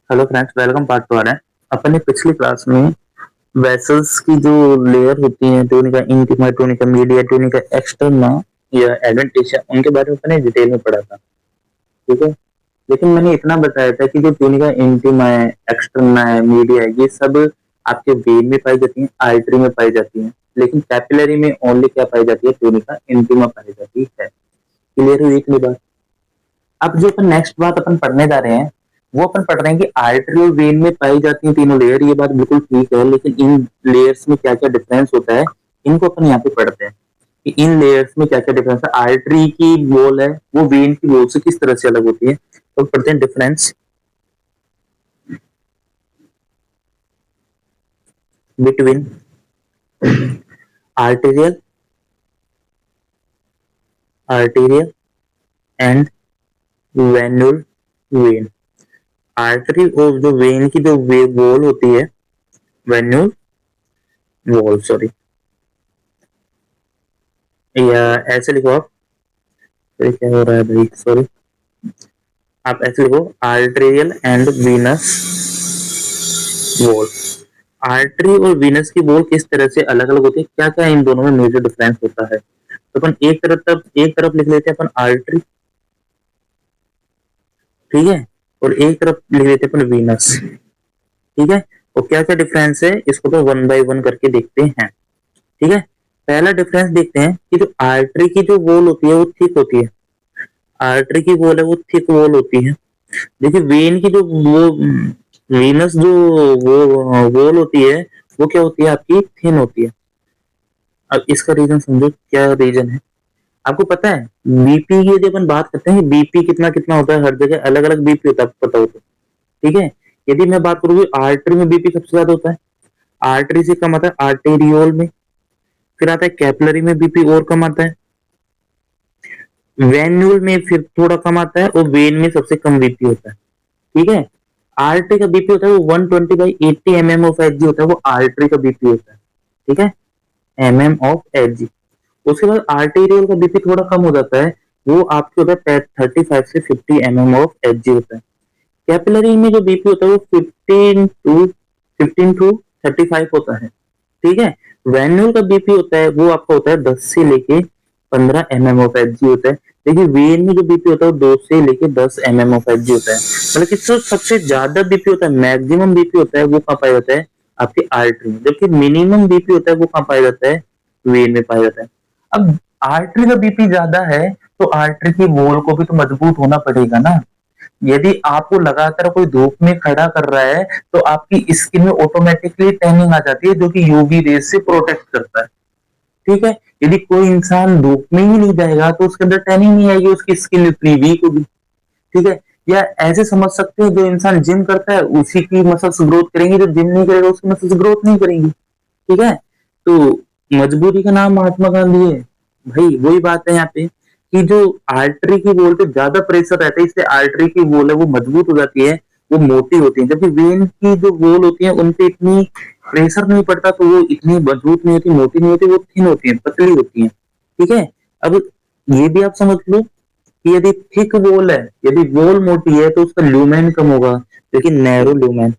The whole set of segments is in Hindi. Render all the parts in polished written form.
हेलो फ्रेंड्स, वेलकम पार्ट 2 आ रहा है। अपन ने पिछली क्लास में वेसल्स की जो लेयर होती हैं, tunica intima, tunica media, tunica externa या एडेंटिशिया, उनके बारे में अपन ने डिटेल में पढ़ा था। ठीक है, लेकिन मैंने इतना बताया था कि जो टूनिका इंटीमा है, एक्सटर्ना है, मीडिया है, ये सब आपके वेन में पाई जाती हैं, आर्टरी में पाई जाती हैं, लेकिन कैपिलरी में ओनली क्या पाई जाती है? टूनिका इंटीमा पाई जाती है। क्लियर हुई इतनी बात? अब जो अपन नेक्स्ट बात अपन पढ़ने जा रहे हैं, वो अपन पढ़ रहे हैं कि आर्टरी और वेन में पाई जाती है तीनों लेयर। ये बात बिल्कुल ठीक है, लेकिन इन लेयर्स में क्या क्या डिफरेंस होता है, इनको अपन यहाँ पे पढ़ते हैं कि इन लेयर्स में क्या क्या डिफरेंस है। आर्टरी की वॉल है, वो वेन की वॉल से किस तरह से अलग होती है, तो पढ़ते हैं difference between arterial arterial end venule when. Artery और जो वेन की जो वॉल होती है, वेन्यूल वॉल, सॉरी, या ऐसे लिखो आप। तो क्या हो रहा है भाई, सॉरी, आप ऐसे लिखो arterial end Venus wall. Artery और वीनस की वॉल किस तरह से अलग अलग होती है, क्या क्या इन दोनों में मेजर डिफरेंस होता है, तो अपन एक तरफ लिख लेते हैं अपन आर्टरी, ठीक है, और एक तरफ लिख लेते हैं अपन वीनस, ठीक है। और क्या क्या डिफरेंस है, इसको तो वन बाय वन करके देखते हैं। ठीक है, पहला डिफरेंस देखते हैं कि जो आर्टरी की जो वॉल होती है वो थिक होती है। आर्टरी की वॉल है वो थिक वॉल होती है। देखिए वेन की जो वो वीनस जो वो वॉल होती है, वो क्या होती है? आपकी थिन होती है। अब इसका रीजन समझो, क्या रीजन है आपको पता है? बीपी की यदि अपन बात करते हैं, बीपी कितना कितना होता है, हर जगह अलग अलग बीपी होता है, आपको पता हो तो। ठीक है, यदि मैं बात करूँ आर्टरी में बीपी सबसे ज्यादा होता है, आर्टरी से कम आता है आर्टेरियोल में, फिर आता है कैपिलरी में बीपी और कम आता है, वेन्यूल में फिर थोड़ा कम आता है, और वेन में सबसे कम बीपी होता है। ठीक है, आर्टरी का बीपी होता है वो 120/80 mm ऑफ एच होता है, वो आर्टरी का बीपी होता है। ठीक है, mm ऑफ एच। उसके बाद आर्टेरियल का बीपी थोड़ा कम हो जाता है, वो आपके होता है 35 से 50 mm ऑफ एच होता है। कैपिलरी में जो बीपी होता है वो 15 टू 35 होता है। ठीक है, वेन्यूल का बीपी होता है वो आपका होता है 10 से लेके 15 mm ऑफ एच होता है। देखिए वेन में जो बीपी होता है वो 2 से लेके 10 mm ऑफ एच होता है। मतलब कि सबसे ज्यादा बीपी होता है, मैक्सिमम बीपी होता है, वो कहाँ पाया जाता है? आपके आर्टरी में। जबकि मिनिमम बीपी होता है वो कहाँ पाया जाता है? वेन में पाया जाता है। अब आर्टरी का बीपी ज्यादा है, तो आर्टरी की वॉल को भी तो मजबूत होना पड़ेगा ना। यदि आपको लगातार कोई धूप में खड़ा कर रहा है, तो आपकी स्किन में ऑटोमेटिकली टैनिंग आ जाती है, जो कि यूवी रेज से प्रोटेक्ट करता है। ठीक है, यदि कोई इंसान धूप में ही नहीं जाएगा तो उसके अंदर टैनिंग नहीं आएगी, उसकी स्किन इतनी वीक होगी। ठीक है, या ऐसे समझ सकते हैं, जो इंसान जिम करता है उसी की मसल्स ग्रोथ करेंगी, जो जिम नहीं करेगा उसकी मसल्स ग्रोथ नहीं करेंगी। ठीक है, तो मजबूरी का नाम महात्मा गांधी है भाई। वही बात है यहाँ पे कि जो आर्टरी की वॉल पे ज्यादा प्रेशर रहता है, इसलिए आर्टरी की वॉल है वो मजबूत हो जाती है, वो मोटी होती है। जबकि वेन की जो वॉल होती है उन पे इतनी प्रेशर नहीं पड़ता, तो वो इतनी मजबूत नहीं होती, मोटी नहीं होती, वो थिन होती है, पतली होती है। ठीक है, अब ये भी आप समझ लो कि यदि थिक वॉल है, यदि वॉल मोटी है, तो उसका ल्यूमेन कम होगा, लेकिन नैरो ल्यूमेन,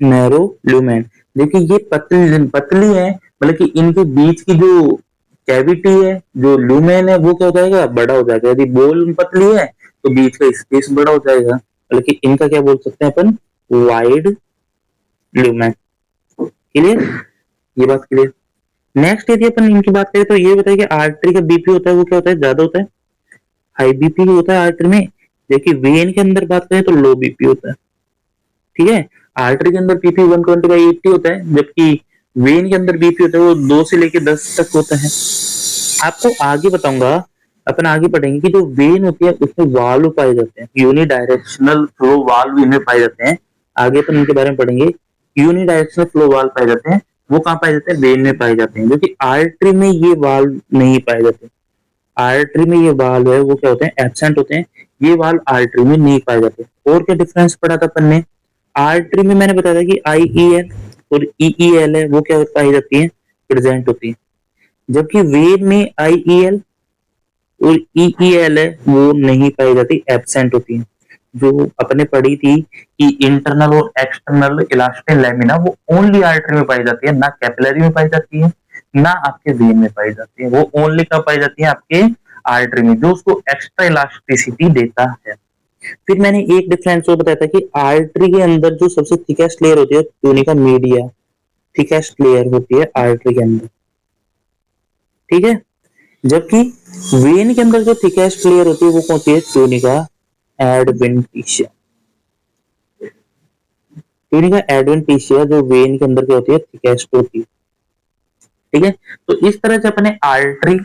नैरो ल्यूमेन। देखिए ये पतली पतली है, मतलब कि इनके बीच की जो कैविटी है, जो ल्यूमेन है, वो क्या हो जाएगा? बड़ा हो जाएगा। यदि बोल पतली है तो बीच का स्पेस बड़ा हो जाएगा, मतलब कि इनका क्या बोल सकते हैं अपन? Wide lumen. क्लियर? ये बात क्लियर। नेक्स्ट यदि अपन इनकी बात करें, तो ये बताइए कि आर्टरी का बीपी होता है वो क्या होता है? ज्यादा होता है, हाई बीपी होता है आर्टरी में। देखिए वेन के अंदर बात करें तो लो बीपी होता है। ठीक है, आर्टरी के अंदर बीपी 120/80 होता है, जबकि वेन के अंदर बीपी होता है वो 2 से लेके 10 तक होता है। आपको आगे बताऊंगा, अपन आगे पढ़ेंगे कि जो वेन होती है उसमें वाल्व पाए जाते हैं, यूनिडायरेक्शनल फ्लो वाल्व इनमें पाए जाते हैं। आगे अपन इनके बारे में पढ़ेंगे। यूनिडायरेक्शनल फ्लो वाल्व पाए जाते हैं, वो कहाँ पाए जाते हैं? वेन में पाए जाते हैं, क्योंकि आर्टरी में ये वाल्व नहीं पाए जाते। आर्टरी में ये वाल्व है वो क्या होते हैं? एब्सेंट होते हैं। ये वाल्व आर्टरी में नहीं पाए जाते। और क्या डिफरेंस पढ़ा था अपन ने? आर्टरी में मैंने बताया था कि आईईएल और ईईएल है वो क्या पाई जाती है? प्रेजेंट होती है। जबकि वेन में आईईएल और ईईएल है वो नहीं पाई जाती, एब्सेंट होती है। जो अपने पढ़ी थी कि इंटरनल और एक्सटर्नल इलास्टिन लैमिना वो ओनली आर्टरी में पाई जाती है, ना कैपिलरी में पाई जाती है, ना आपके वेन में पाई जाती है। वो ओनली कब पाई जाती है? आपके आर्टरी में, जो उसको एक्स्ट्रा इलास्टिसिटी देता है। फिर मैंने एक डिफरेंस वो बताया था कि आर्टरी के अंदर जो सबसे थिकेस्ट लेयर होती है ट्यूनिका मीडिया, थिकेस्ट लेयर होती है आर्टरी के अंदर, ठीक है। जबकि वेन के अंदर जो थिकेस्ट लेयर होती है वो कौन सी है? Tunica adventitia. ट्यूनिका एडवेंटिशिया जो वेन के अंदर क्या होती है? थिकेस्ट होती है, ठीक है। तो इस तरह से अपने आर्टरी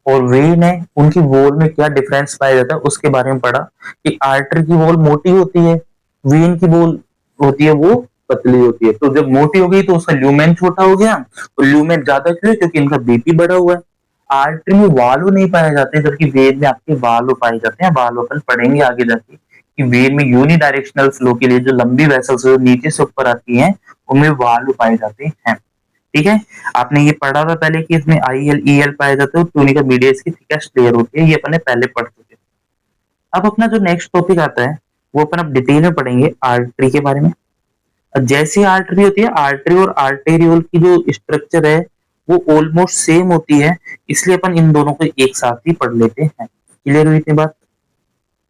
और वेन है उनकी वॉल में क्या डिफरेंस पाया जाता है उसके बारे में पढ़ा कि आर्टरी की वॉल मोटी होती है, वेन की वॉल होती है वो पतली होती है। तो जब मोटी हो गई तो उसका ल्यूमेन छोटा हो गया, और ल्यूमेन ज्यादा क्यों? क्योंकि इनका बीपी बढ़ा हुआ है। आर्टरी में वाल्व नहीं पाए जाते, जबकि वेन में आपके वाल्व पाए जाते हैं। वाल्व अपन पढ़ेंगे आगे जाके कि वेन में यूनिडायरेक्शनल फ्लो के लिए जो लंबी वेसल्स जो नीचे से ऊपर आती हैं उनमें वाल्व पाए जाते हैं, ठीक है। आपने ये पढ़ा था पहले कि इसमें आई एल ई एल पाया जाता है, ट्यूनिका मीडिया इसकी थिकेस्ट लेयर होती है, ये अपने पहले पढ़ चुके। अब अपना जो नेक्स्ट टॉपिक आता है वो अपन अब डिटेल में पढ़ेंगे आर्टरी के बारे में। जैसी आर्टरी होती है, आर्टरी और आर्टेरियोल की जो स्ट्रक्चर है वो ऑलमोस्ट सेम होती है, इसलिए अपन इन दोनों को एक साथ ही पढ़ लेते हैं। क्लियर हुई इतनी बात?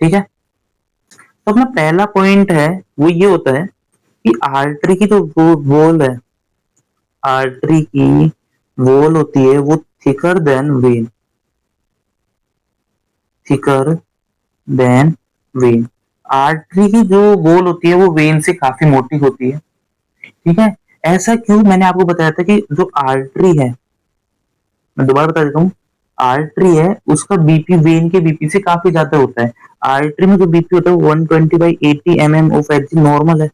ठीक है। तो अपना पहला पॉइंट है वो ये होता है कि आर्टरी की जो वॉल है, आर्टरी की वॉल होती है वो thicker than when, thicker than when. Artery की जो वॉल होती है वो वेन से काफी मोटी होती है, ठीक है। ऐसा क्यों? मैंने आपको बताया था कि जो आर्टरी है, मैं दोबारा बता देता हूँ, आर्टरी है उसका बीपी वेन के बीपी से काफी ज्यादा होता है। आर्टरी में जो बीपी होता है 120/80 mm ऑफ एच नॉर्मल है,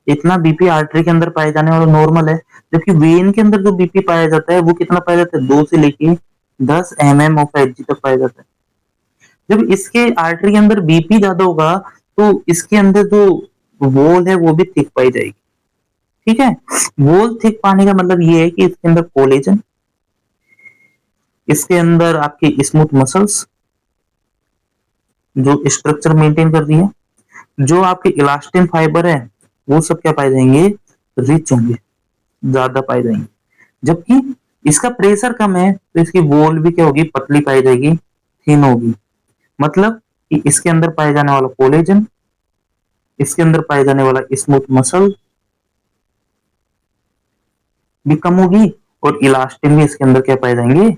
इतना बीपी आर्टरी के अंदर पाए जाने वाला नॉर्मल है। जबकि वेन के अंदर जो बीपी पाया जाता है वो कितना पाया जाता है? 2 से लेके 10 mm ऑफ एच तक पाया जाता है। जब इसके आर्टरी के अंदर बीपी ज्यादा होगा तो इसके अंदर जो वॉल है वो भी थिक पाई जाएगी, ठीक है। वॉल थिक पाने का मतलब ये है कि इसके अंदर कोलेजन, इसके अंदर आपकी स्मूथ मसल्स जो स्ट्रक्चर मेंटेन करती है, जो आपके इलास्टिन फाइबर है वो सब क्या पाए जाएंगे? रिच होंगे, ज्यादा पाए जाएंगे। जबकि इसका प्रेशर कम है तो इसकी वॉल भी क्या होगी? पतली पाई जाएगी, थिन होगी। मतलब कि इसके अंदर पाए जाने वाला कोलेजन, इसके अंदर पाए जाने वाला स्मूथ मसल भी कम होगी, और इलास्टिन भी इसके अंदर क्या पाए जाएंगे?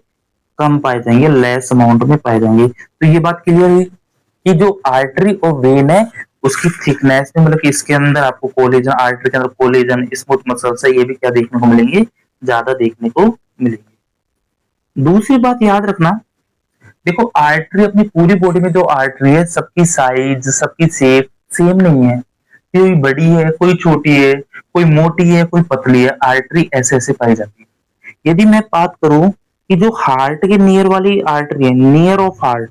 कम पाए जाएंगे, लेस अमाउंट में पाए जाएंगे। तो ये बात क्लियर हुई कि जो आर्टरी और वेन है उसकी थिकनेस में, मतलब कि इसके अंदर आपको कोलेजन, आर्टरी के अंदर कोलेजन, स्मूथ मसल्स है, ये भी क्या देखने को मिलेंगे? ज्यादा देखने को मिलेंगे। दूसरी बात याद रखना, देखो आर्टरी अपनी पूरी बॉडी में जो आर्टरी है सबकी साइज, सबकी शेप सेम नहीं है। कोई बड़ी है, कोई छोटी है, कोई मोटी है, कोई पतली है। आर्टरी ऐसे ऐसे पाई जाती है। यदि मैं बात करूं कि जो हार्ट के नियर वाली आर्टरी है, नियर ऑफ हार्ट,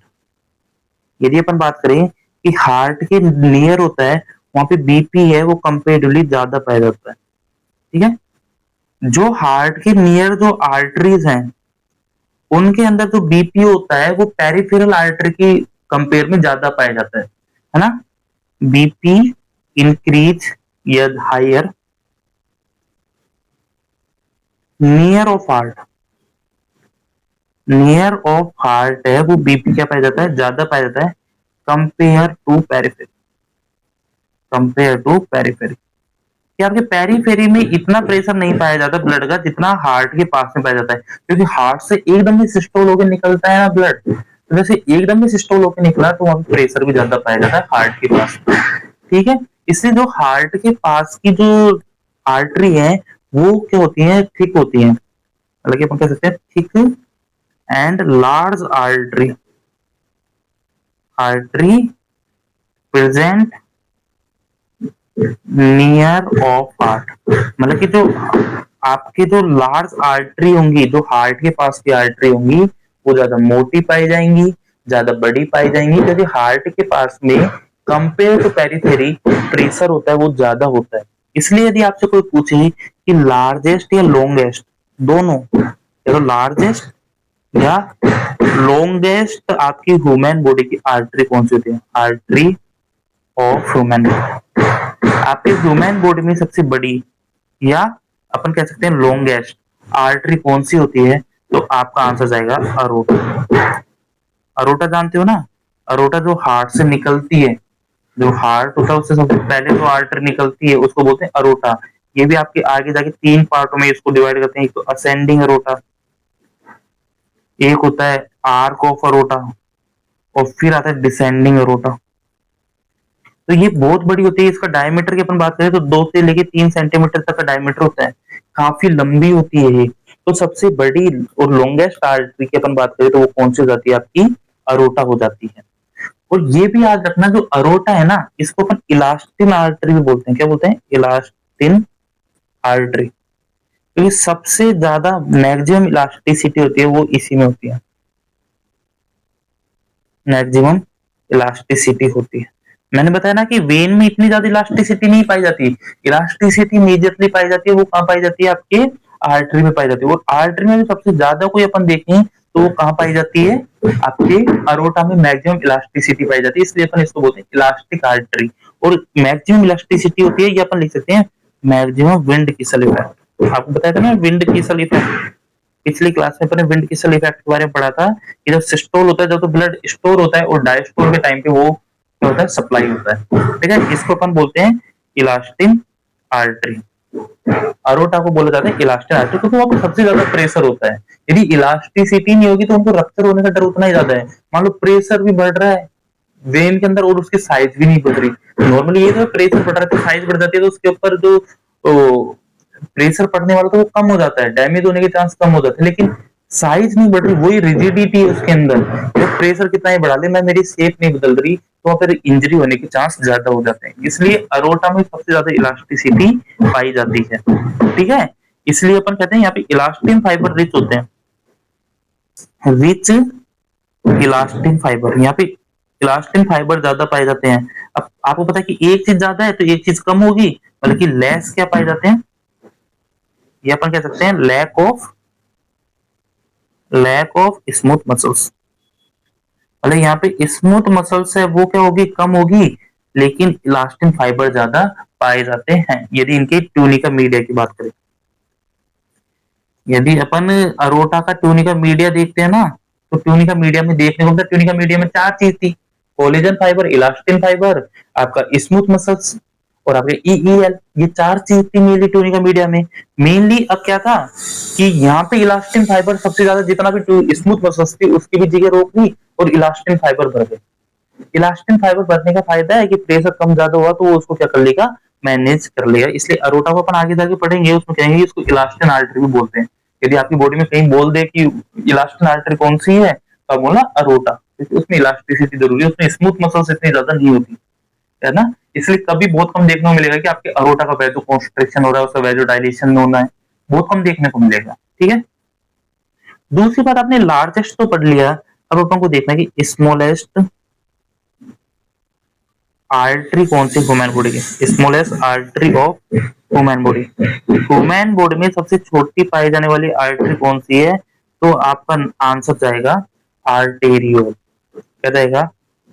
यदि अपन बात करें कि हार्ट के नियर होता है वहां पे बीपी है वो कंपेरेटिवली ज्यादा पाया जाता है, ठीक है। जो हार्ट के नियर जो आर्टरीज हैं उनके अंदर जो बीपी होता है वो पेरिफेरल आर्टरी की कंपेयर में ज्यादा पाया जाता है ना। बीपी इंक्रीज या higher near of heart, near of heart है वो बीपी क्या पाया जाता है? ज्यादा पाया जाता है compare to periphery, compare to periphery. कि आपके पेरीफेरी में इतना प्रेशर नहीं पाया जाता ब्लड का जितना हार्ट के पास में पाया जाता है, क्योंकि हार्ट से एकदम ही सिस्टोल होकर निकलता है ना ब्लड, तो जैसे एकदम ही सिस्टोल होकर निकला तो वहां प्रेशर भी ज्यादा पाया जाता है हार्ट के पास, ठीक है। इसलिए जो हार्ट के पास की जो आर्टरी है वो क्या होती है? थिक होती है, मतलब अपन कह सकते हैं thick and large artery, artery present near of heart. मतलब कि जो आपके जो लार्ज आर्टरी होंगी, जो हार्ट के पास की आर्टरी होंगी वो ज्यादा मोटी पाई जाएंगी, ज्यादा बड़ी पाई जाएंगी, क्योंकि हार्ट के पास में कंपेयर टू पेरिफेरी प्रेशर होता है वो ज्यादा होता है। इसलिए यदि आपसे कोई पूछे कि लार्जेस्ट या लॉन्गेस्ट, दोनों, या तो लार्जेस्ट या लॉन्गेस्ट आपकी ह्यूमन बॉडी की आर्टरी कौन सी होती है? Artery of human body. आपके ह्यूमन बॉडी में सबसे बड़ी या अपन कह सकते हैं लॉन्गेस्ट आर्टरी कौन सी होती है? तो आपका आंसर जाएगा अरोटा। अरोटा जानते हो ना? अरोटा जो हार्ट से निकलती है, जो हार्ट होता है उससे सबसे पहले जो आर्टरी निकलती है उसको बोलते हैं अरोटा। ये भी आपके आगे जाके 3 पार्टों में इसको डिवाइड करते हैं। एक तो असेंडिंग अरोटा, एक होता है आर्क ऑफ अरोटा, और फिर आता है डिसेंडिंग अरोटा। तो ये बहुत बड़ी होती है। इसका डायमीटर की अपन बात करें तो 2 से लेके 3 सेंटीमीटर तक का डायमीटर होता है। काफी लंबी होती है ये। तो सबसे बड़ी और लॉन्गेस्ट आर्टरी की अपन बात करें तो वो कौन सी हो जाती है? आपकी अरोटा हो जाती है। और ये भी याद रखना, जो अरोटा है ना, इसको अपन इलास्टिन आर्टरी भी बोलते हैं। क्या बोलते हैं? Elastin artery. तो ये सबसे ज्यादा मैक्सिमम इलास्टिसिटी होती है वो इसी में होती है, मैक्सिमम इलास्टिसिटी होती है। मैंने बताया ना कि वेन में इतनी ज्यादा इलास्टिसिटी नहीं पाई जाती। इलास्टिसिटी मेजरली पाई जाती है, वो कहाँ पाई जाती है? आपके आर्टरी में पाई जाती है। और आर्टरी में भी सबसे ज्यादा कोई अपन देखें तो वो कहाँ पाई जाती है? आपके अरोटा में मैक्सिमम इलास्टिसिटी पाई जाती है, इसलिए अपन इसको बोलते हैं इलास्टिक आर्टरी। और मैक्सिमम इलास्टिसिटी होती है, ये अपन लिख सकते हैं मैक्सिमम विंड किसल इफेक्ट। आपको बताया था ना विंड किसल इफेक्ट, पिछली क्लास में अपने विंड किसल इफेक्ट के बारे में पढ़ा था कि जब सिस्टोल होता है, जब तो ब्लड स्टोर होता है, और डायस्टोल के टाइम पे वो क्या होता है? सप्लाई होता है। ठीक है, इसको अपन बोलते हैं इलास्टिन आर्टरी। अरोटा को बोला जाता है इलास्टिन आर्टरी क्योंकि वहां पर सबसे ज्यादा प्रेशर होता है। यदि इलास्टिसिटी नहीं होगी तो उनको रप्चर होने का डर उतना ही ज्यादा है। मान लो प्रेशर भी बढ़ रहा है वेन के अंदर और उसकी साइज भी नहीं बढ़ रही। नॉर्मली ये तो प्रेशर बढ़ रहा है तो साइज बढ़ जाती है, तो उसके ऊपर जो प्रेशर पड़ने वाला तो वो कम हो जाता है, डैमेज होने के चांस कम हो जाते हैं। लेकिन साइज नहीं बढ़ रही, वही रिजिडिटी है उसके अंदर। तो प्रेशर कितना ही बढ़ा ले, मैं मेरी शेप नहीं बदल रही, तो फिर इंजरी होने के चांस ज्यादा हो जाते हैं। इसलिए अरोटा में सबसे ज्यादा इलास्टिसिटी पाई जाती है। ठीक है, इसलिए अपन कहते हैं यहाँ पे इलास्टिन फाइबर रिच होते हैं, रिच इलास्टिन फाइबर। यहाँ पे इलास्टिन फाइबर ज्यादा पाए जाते हैं। अब आपको पता है कि एक चीज ज्यादा है तो एक चीज कम होगी, बल्कि लेस क्या पाए जाते हैं? ये अपन कह सकते हैं लैक ऑफ स्मूथ मसल्स। मतलब यहाँ पे स्मूथ मसल्स है वो क्या होगी? कम होगी, लेकिन इलास्टिन फाइबर ज्यादा पाए जाते हैं यदि इनके ट्यूनिका मीडिया की बात करें। यदि अपन अरोटा का ट्यूनिका मीडिया देखते हैं ना, तो ट्यूनिका मीडिया में देखने को मिलता है, ट्यूनिका मीडिया में 4 चीज थी: कोलेजन फाइबर, इलास्टिन फाइबर, आपका स्मूथ मसल्स, और आपके ईईएल। ये 4 चीज थी मेनली ट्यूनिका मीडिया में। मेनली अब क्या था कि यहाँ पे इलास्टिन फाइबर सबसे ज्यादा, जितना भी स्मूथ मसल्स थी उसकी भी जगह रोक दी और इलास्टिन फाइबर बढ़ गए। इलास्टिन फाइबर बढ़ने का फायदा है कि प्रेशर कम ज्यादा हुआ तो वो उसको क्या कर लेगा? मैनेज कर लेगा। इसलिए अरोटा को अपन आगे जाके पढ़ेंगे, उसमें कहेंगे इसको इलास्टिन आर्टरी भी बोलते हैं। यदि आपकी बॉडी में कहीं बोल दे कि इलास्टिन आर्टरी कौन सी है, तो आप बोलना अरोटा, क्योंकि उसमें इलास्टिसिटी जरूरी है, उसमें स्मूथ मसल्स इतनी ज्यादा नहीं होती है ना। इसलिए कभी बहुत कम देखने को मिलेगा कि आपके अरोटा का वैजो कॉन्स्ट्रिक्शन हो रहा है, उसका वैजो डायलेशन होना है, बहुत कम देखने को मिलेगा। ठीक है, दूसरी बात, आपने लार्जेस्ट तो पढ़ लिया, अब अपन को देखना है कि स्मॉलेस्ट आर्टरी कौन सी ह्यूमन बॉडी की? Smallest artery of human body. Human body में सबसे छोटी पाई जाने वाली आर्टरी कौन सी है? तो आपका आंसर जाएगा आर्टेरियोल। क्या जाएगा?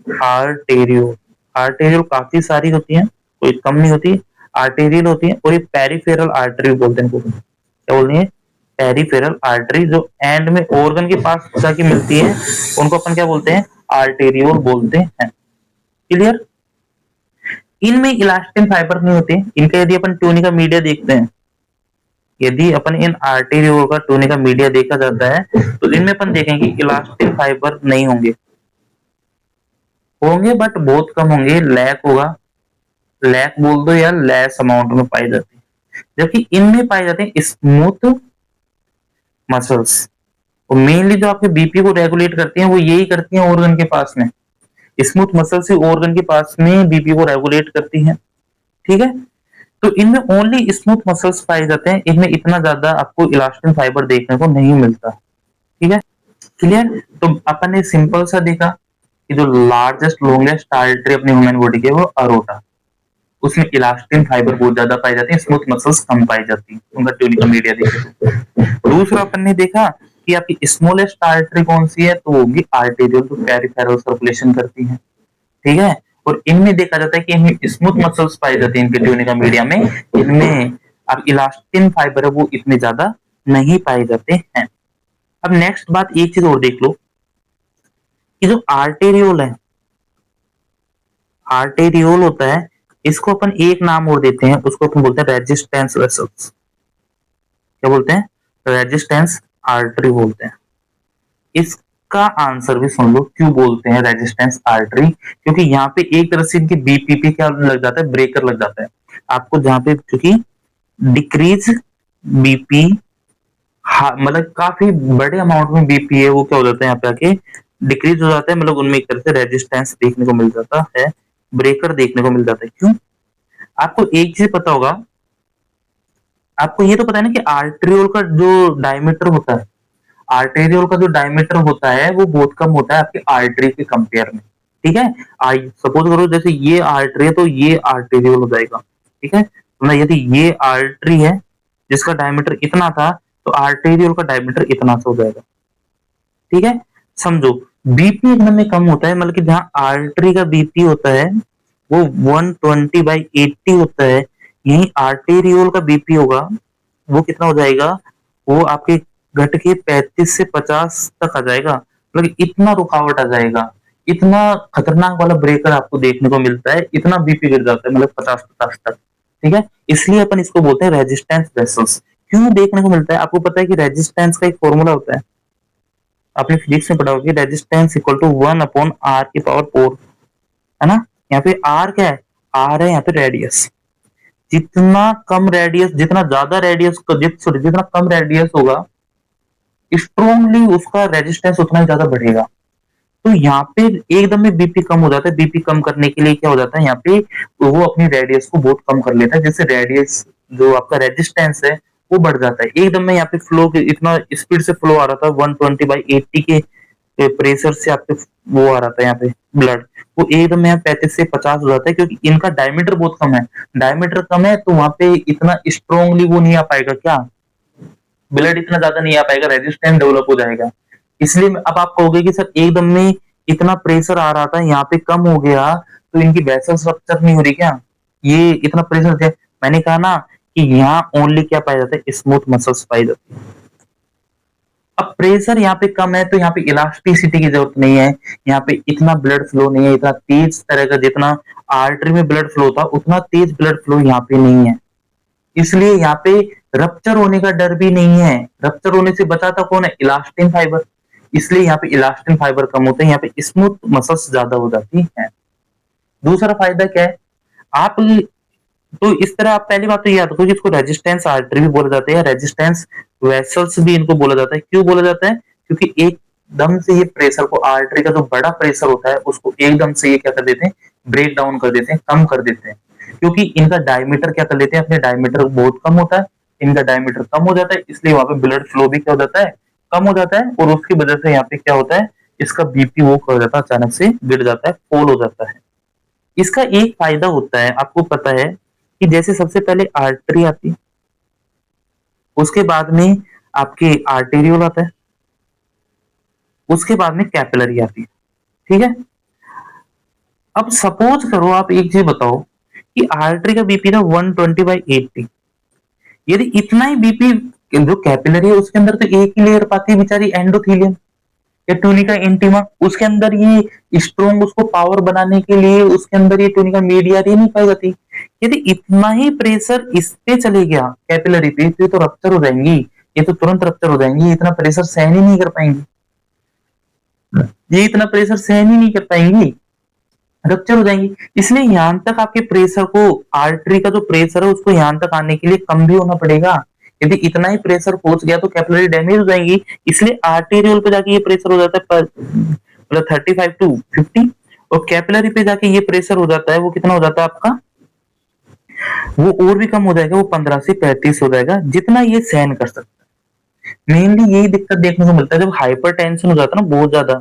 आर्टेरियोल। आर्टेरियोल काफी सारी होती है, कोई कम नहीं होती, आर्टेरियल होती है। और ये पेरिफेरल आर्टरी बोलते हैं इनको। क्या बोलते हैं? Peripheral artery. जो एंड में ऑर्गन के पास जाके मिलती है उनको अपन क्या बोलते हैं? आर्टेरियोल बोलते हैं। क्लियर? इनमें इलास्टिन फाइबर नहीं होते। इनका यदि अपन ट्यूनिका मीडिया देखते हैं, यदि अपन इन आर्टेरियोल का ट्यूनिका मीडिया देखा जाता है तो इनमें अपन देखेंगे इलास्टिन फाइबर नहीं होंगे, होंगे बट बहुत कम होंगे, लैक होगा, लैक बोल दो या लेस अमाउंट में पाई जाती है। जबकि इनमें पाए जाते हैं स्मूथ मसल्स। और मेनली जो आपके बीपी को रेगुलेट करती हैं वो यही करती हैं ऑर्गन के पास में। स्मूथ मसल से ऑर्गन के पास में बीपी को रेगुलेट करती हैं। ठीक है, तो इनमें ओनली स्मूथ मसल्स पाए जाते हैं, इनमें इतना ज्यादा आपको इलास्टिन फाइबर देखने को नहीं मिलता। ठीक है, क्लियर? तो अपन ने सिंपल सा देखा कि जो लार्जेस्ट लॉन्गेस्ट आर्टरी अपनी ह्यूमन बॉडी की है वो अरोटा, उसमें इलास्टिन फाइबर बहुत ज्यादा पाई जाती है, स्मूथ मसल्स कम पाई जाती है उनका ट्यूनिका मीडिया देखे तो। दूसरा अपन ने देखा कि आपकी स्मॉलेस्ट आर्टरी कौन सी है, तो वो होगी आर्टेरियल, जो पेरिफेरल सर्कुलेशन करती है। ठीक है, और इनमें देखा जाता है कि इनमें स्मूथ मसल्स पाए जाते हैं इनके ट्यूनिका मीडिया में। इनमें अब इलास्टिन फाइबर है वो इतने ज्यादा नहीं पाए जाते हैं। अब नेक्स्ट बात एक चीज और देख लो कि जो आर्टेरियोल है, आर्टेरियोल होता है, इसको अपन एक नाम और देते हैं, उसको अपन बोलते हैं रेजिस्टेंस वेसल्स। क्या बोलते हैं? रेजिस्टेंस आर्टरी बोलते हैं। इसका आंसर भी सुन लो क्यों बोलते हैं रेजिस्टेंस आर्टरी, क्योंकि यहाँ पे एक तरह से इनकी बीपीपी क्या लग जाता है, ब्रेकर लग जाता है आपको, जहां पे क्योंकि डिक्रीज बीपी, मतलब काफी बड़े अमाउंट में बीपी है वो क्या हो जाता है यहाँ पे आके डिक्रीज हो जाता है, मतलब उनमें एक तरह से रेजिस्टेंस देखने को मिल जाता है, ब्रेकर देखने को मिल जाता है। क्यों? आपको एक चीज पता होगा, आपको ये तो पता है ना कि आर्टेरियोल का जो डायमीटर होता है, आर्टेरियोल का जो डायमीटर होता है वो बहुत कम होता है आपके आर्टरी के कंपेयर में। ठीक है, आई सपोज करो जैसे ये आर्टरी है तो ये आर्टेरियोल हो जाएगा। ठीक है, तो यदि ये आर्टरी है जिसका डायमीटर इतना था तो आर्टेरियोल का डायमीटर इतना सा हो जाएगा। ठीक है, समझो बीपी एकदम में कम होता है, मतलब कि जहां आर्टरी का बीपी होता है वो 120/80 होता है, यही आर्टेरियोल का बीपी होगा वो कितना हो जाएगा, वो आपके घट के 35 से 50 तक आ जाएगा। मतलब इतना रुकावट आ जाएगा, इतना खतरनाक वाला ब्रेकर आपको देखने को मिलता है, इतना बीपी गिर जाता है, मतलब 50 तक। ठीक है, इसलिए अपन इसको बोलते हैं रेजिस्टेंस वेसल्स। क्यों देखने को मिलता है? आपको पता है कि रेजिस्टेंस का एक फॉर्मूला होता है, आपने फिजिक्स में पढ़ा होगा, रेजिस्टेंस इक्वल टू 1/r⁴ है ना। यहाँ पे आर क्या है? आर है यहाँ पे रेडियस। जितना कम रेडियस, जितना ज्यादा रेडियस, सॉरी जितना कम रेडियस होगा स्ट्रोंगली उसका रेजिस्टेंस उतना ही ज्यादा बढ़ेगा। तो यहाँ पे एकदम में बीपी कम हो जाता है। बीपी कम करने के लिए क्या हो जाता है, यहाँ पे वो अपनी रेडियस को बहुत कम कर लेता है, जिससे रेडियस जो आपका रेजिस्टेंस है वो बढ़ जाता है। एकदम में यहाँ पे फ्लो इतना स्पीड से फ्लो आ रहा था 120/80 के प्रेशर से आपके वो आ रहा था यहाँ पे ब्लड, वो एकदम यहाँ 35 से 50 हो जाता है, क्योंकि इनका डायमीटर बहुत कम है। डायमीटर कम है तो वहां पे इतना स्ट्रोंगली वो नहीं आ पाएगा, क्या ब्लड इतना ज्यादा नहीं आ पाएगा, रेजिस्टेंस डेवलप हो जाएगा। इसलिए अब आप कहोगे कि सर एकदम में इतना प्रेशर आ रहा था यहाँ पे कम हो गया तो इनकी वेसल स्ट्रक्चर नहीं हो रही क्या, ये इतना प्रेशर थे। मैंने कहा ना कि यहाँ ओनली क्या पाया जाता है, स्मूथ मसल्स पाई जाती है। अब प्रेशर यहाँ पे कम है तो यहाँ पे इलास्टिसिटी की जरूरत नहीं है, यहाँ पे इतना ब्लड फ्लो नहीं है, इतना तेज तरह का, जितना आर्टरी में ब्लड फ्लो था उतना तेज ब्लड फ्लो यहाँ पे नहीं है। इसलिए यहाँ पे रप्चर होने का डर भी नहीं है। रप्चर होने से बचाता कौन है? Elastin fibre. इसलिए यहाँ पे इलास्टिन फाइबर कम होते हैं, यहाँ पे स्मूथ मसल्स ज्यादा हो जाती हैं। दूसरा फायदा क्या है, आप तो इस तरह आप पहली बात तो याद रखो कि इसको रेजिस्टेंस आर्टरी भी बोला जाता है, रेजिस्टेंस वेसल्स भी इनको बोला जाता है। क्यों बोला जाता है? क्योंकि एकदम से ये प्रेशर को, आर्टरी का जो बड़ा प्रेशर होता है उसको एकदम से ये क्या कर देते हैं, ब्रेक डाउन कर देते हैं, कम कर देते हैं। क्योंकि इनका डायमीटर क्या कर लेते हैं, अपने डायमीटर बहुत कम होता है, इनका डायमीटर कम हो जाता है, इसलिए वहां पे ब्लड फ्लो भी क्या हो जाता है, कम हो जाता है, और उसकी वजह से यहाँ पे क्या होता है, इसका बीपी वो कर जाता है, अचानक से गिर जाता है, फॉल हो जाता है। इसका एक फायदा होता है, आपको पता है कि जैसे सबसे पहले आर्टरी आती है, उसके बाद में आपके आर्टेरियोल आता है, उसके बाद में कैपिलरी आती है। ठीक है, अब सपोज करो, आप एक चीज बताओ कि आर्टरी का बीपी था 120/80, यदि इतना ही बीपी जो कैपिलरी है उसके अंदर तो एक ही लेयर पाती है बेचारी, एंडोथेलियम या ट्यूनिका इंटीमा, उसके अंदर ये स्ट्रोंग उसको पावर बनाने के लिए उसके अंदर ये ट्यूनिका मीडिया नहीं पाई जाती। यदि इतना ही प्रेशर इस पे चले गया कैपिलरी पे तो ये तो रप्चर हो जाएंगी, ये तो तुरंत रप्चर हो जाएंगी, इतना प्रेशर सहन ही नहीं कर पाएंगी, ये इतना प्रेशर सहन ही नहीं कर पाएंगी, रप्चर हो जाएंगी। इसलिए यहां तक आपके प्रेशर को, आर्टरी का जो प्रेशर है उसको यहां तक आने के लिए कम भी होना पड़ेगा। यदि इतना ही प्रेशर पहुंच गया तो कैपिलरी डैमेज हो जाएंगी, इसलिए आर्टेरियल पे जाके ये प्रेशर हो जाता है मतलब 35 to 50, और कैपिलरी पे जाके ये प्रेशर हो जाता है, वो कितना हो जाता है आपका, वो और भी कम हो जाएगा, वो 15 से 35 हो जाएगा, जितना ये सहन कर सकता है। मेनली यही दिक्कत देखने को मिलता है जब हाइपर टेंशन हो जाता है ना बहुत ज्यादा,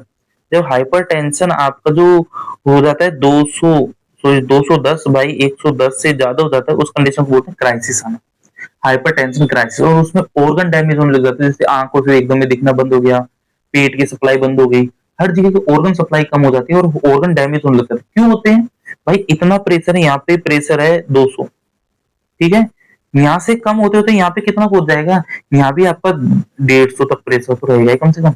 जब हाइपर टेंशन आपका जो हो जाता है 210/110 से ज्यादा हो जाता है, उस कंडीशन को बोलते हैं क्राइसिस आना, हाइपर टेंशन क्राइसिस। और उसमें ऑर्गन डैमेज होने लग जाता है, जैसे आंखों से एकदम में दिखना बंद हो गया, पेट की सप्लाई बंद हो गई, हर जगह की ऑर्गन सप्लाई कम हो जाती है और ऑर्गन डैमेज होने लगता है। क्यों होते हैं? भाई इतना प्रेशर है, यहाँ पे प्रेशर है 200, ठीक है, यहाँ से कम होते होते यहाँ पे कितना पहुंच जाएगा, यहाँ भी आपका 150 तक प्रेशर तो रहेगा कम से कम,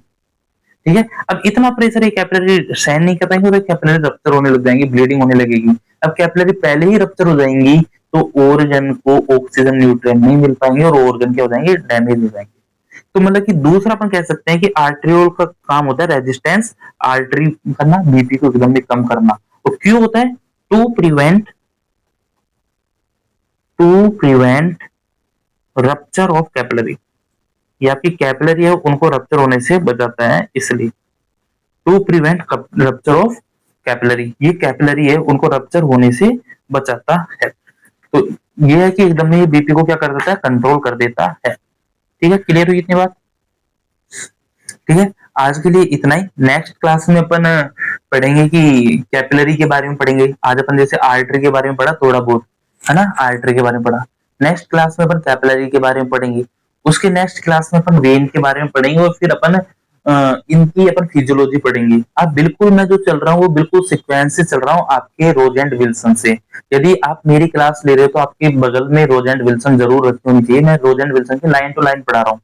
ठीक है। अब इतना प्रेशर ये कैपिलरी सहन नहीं कर पाएंगे और कैपिलरी रप्चर होने लग जाएंगी, ब्लीडिंग होने लगेगी। अब कैपिलरी पहले ही रप्चर हो जाएंगी तो ऑर्गन को ऑक्सीजन न्यूट्रिएंट नहीं मिल पाएंगे और ऑर्गन क्या हो जाएंगे, डैमेज हो जाएंगे। तो मतलब कि दूसरा अपन कह सकते हैं कि आर्टरियोल का काम होता है रेजिस्टेंस, आर्टरी करना, बीपी को एकदम में कम करना। और क्यों होता है, to prevent rupture of capillary, ये आपकी कैपिलरी है उनको रप्चर होने से बचाता है, इसलिए to prevent rupture of capillary, ये कैपिलरी है उनको रप्चर होने से बचाता है। तो ये है कि एकदम में ये बीपी को क्या कर देता है, कंट्रोल कर देता है। ठीक है, क्लियर हुई इतनी बात? ठीक है, आज के लिए इतना ही। नेक्स्ट क्लास में अपन पढ़ेंगे कि कैपिलरी के बारे में पढ़ेंगे। आज अपन जैसे आर्टरी के बारे में पढ़ा थोड़ा बहुत, है ना, आर्टरी के बारे में पढ़ा। नेक्स्ट क्लास में अपन कैपिलरी के बारे में पढ़ेंगे, उसके नेक्स्ट क्लास में अपन वेन के बारे में पढ़ेंगे और फिर अपन इनकी अपन फिजियोलॉजी पढ़ेंगे। अब बिल्कुल मैं जो चल रहा हूँ वो बिल्कुल सीक्वेंस से चल रहा हूँ आपके रोज एंड विल्सन से। यदि आप मेरी क्लास ले रहे हो तो आपके बगल में रोज एंड विल्सन जरूर रखी होनी चाहिए। मैं रोज एंड विल्सन की लाइन टू लाइन पढ़ा रहा हूँ।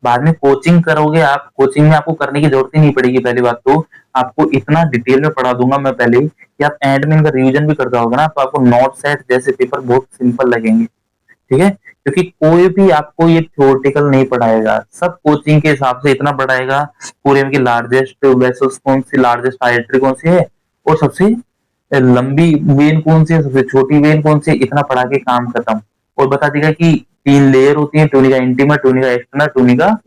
बाद में कोचिंग करोगे आप, कोचिंग में आपको करने की जरूरत ही नहीं पड़ेगी। पहली बात तो आपको इतना डिटेल में पढ़ा दूंगा मैं पहले ही कि आप एंड में इनका रिवीजन भी करता होगा ना, तो आपको नोट सेट जैसे पेपर बहुत सिंपल लगेंगे। ठीक है, क्योंकि कोई भी आपको ये थ्योरेटिकल नहीं पढ़ाएगा, सब कोचिंग के हिसाब से इतना पढ़ाएगा। पूरे में लार्जेस्ट वेसल्स कौन सी, लार्जेस्ट आर्टरी कौन सी है और सबसे लंबी वेन कौन सी है, सबसे छोटी वेन कौन सी है, इतना पढ़ा के काम खत्म। और बता देगा कि 3 लेयर होती है, tunica intima, tunica externa, tunica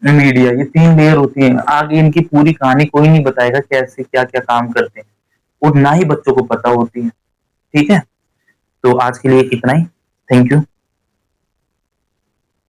media, ये 3 लेयर होती है। आगे इनकी पूरी कहानी कोई नहीं बताएगा कैसे क्या क्या काम करते हैं, और ना ही बच्चों को पता होती है। ठीक है, तो आज के लिए इतना ही। Thank you.